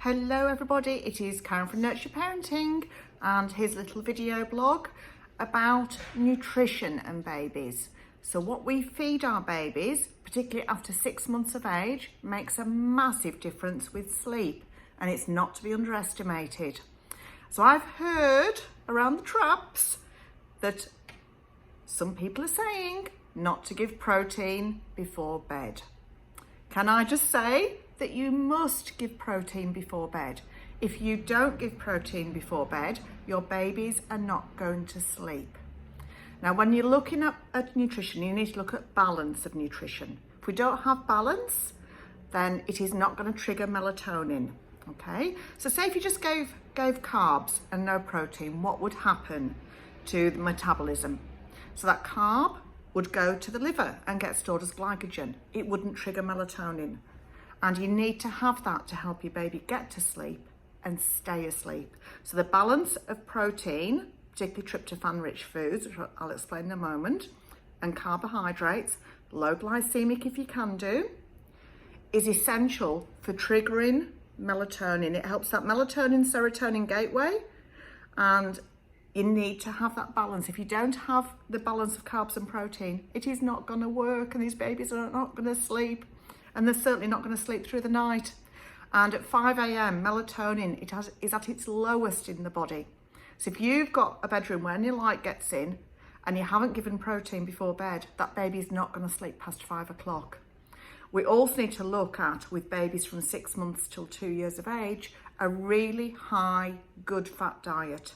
Hello everybody, it is Karen from Nurture Parenting, and here's a little video blog about nutrition and babies. So what we feed our babies, particularly after 6 months of age, makes a massive difference with sleep, and it's not to be underestimated. So I've heard around the traps that some people are saying not to give protein before bed. Can I just say that you must give protein before bed? If you don't give protein before bed, your babies are not going to sleep. Now, when you're looking at nutrition, you need to look at balance of nutrition. If we don't have balance, then it is not going to trigger melatonin, okay? So say if you just gave carbs and no protein, what would happen to the metabolism? So that carb would go to the liver and get stored as glycogen. It wouldn't trigger melatonin. And you need to have that to help your baby get to sleep and stay asleep. So the balance of protein, particularly tryptophan-rich foods, which I'll explain in a moment, and carbohydrates, low glycemic if you can do, is essential for triggering melatonin. It helps that melatonin-serotonin gateway, and you need to have that balance. If you don't have the balance of carbs and protein, it is not going to work, and these babies are not going to sleep, and they're certainly not going to sleep through the night. And at 5 a.m, melatonin is at its lowest in the body. So if you've got a bedroom where any light gets in and you haven't given protein before bed, that baby's not going to sleep past 5 o'clock. We also need to look at, with babies from 6 months till 2 years of age, a really high, good fat diet.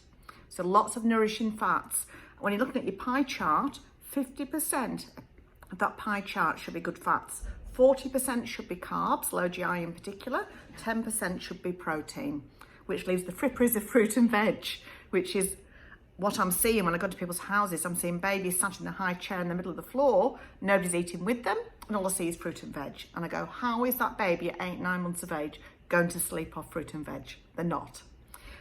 So lots of nourishing fats. When you're looking at your pie chart, 50% of that pie chart should be good fats. 40% should be carbs, low GI in particular. 10% should be protein, which leaves the fripperies of fruit and veg, which is what I'm seeing when I go to people's houses. I'm seeing babies sat in a high chair in the middle of the floor, nobody's eating with them, and all I see is fruit and veg. And I go, how is that baby at 8, 9 months of age going to sleep off fruit and veg? They're not.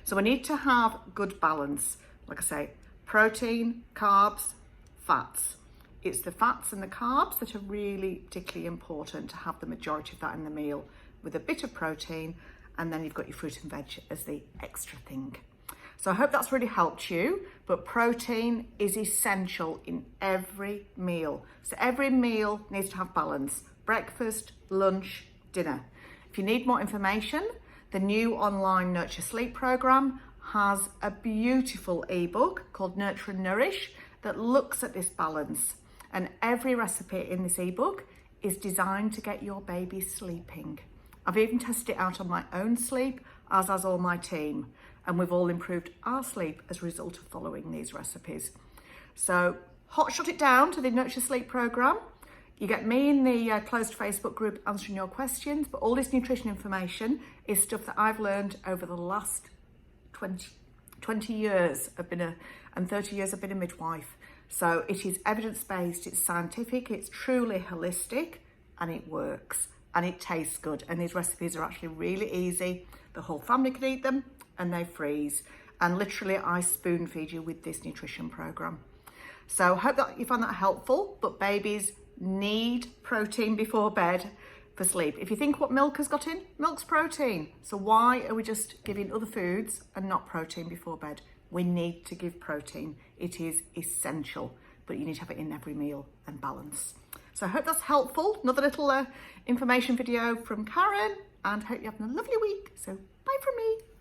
So we need to have good balance. Like I say, protein, carbs, fats. It's the fats and the carbs that are really particularly important to have the majority of that in the meal, with a bit of protein, and then you've got your fruit and veg as the extra thing. So I hope that's really helped you, but protein is essential in every meal. So every meal needs to have balance: breakfast, lunch, dinner. If you need more information, the new online Nurture Sleep program has a beautiful ebook called Nurture Nourish that looks at this balance. And every recipe in this ebook is designed to get your baby sleeping. I've even tested it out on my own sleep, as has all my team. And we've all improved our sleep as a result of following these recipes. So hotshot it down to the Nurture Sleep program. You get me in the closed Facebook group answering your questions, but all this nutrition information is stuff that I've learned over the last 20 years and 30 years I've been a midwife. So it is evidence-based, it's scientific, it's truly holistic, and it works, and it tastes good. And these recipes are actually really easy. The whole family can eat them, and they freeze. And literally, I spoon feed you with this nutrition program. So hope that you found that helpful, but babies need protein before bed for sleep. If you think what milk has got in, milk's protein. So why are we just giving other foods and not protein before bed? We need to give protein. It is essential, but you need to have it in every meal and balance. So I hope that's helpful. Another little information video from Karen, and hope you're having a lovely week. So bye from me.